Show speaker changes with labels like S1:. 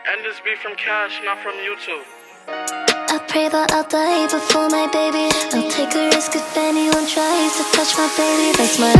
S1: And this beat from Cash, not from YouTube.
S2: I pray that I'll die before my baby. I'll take a risk if anyone tries to touch my baby. That's my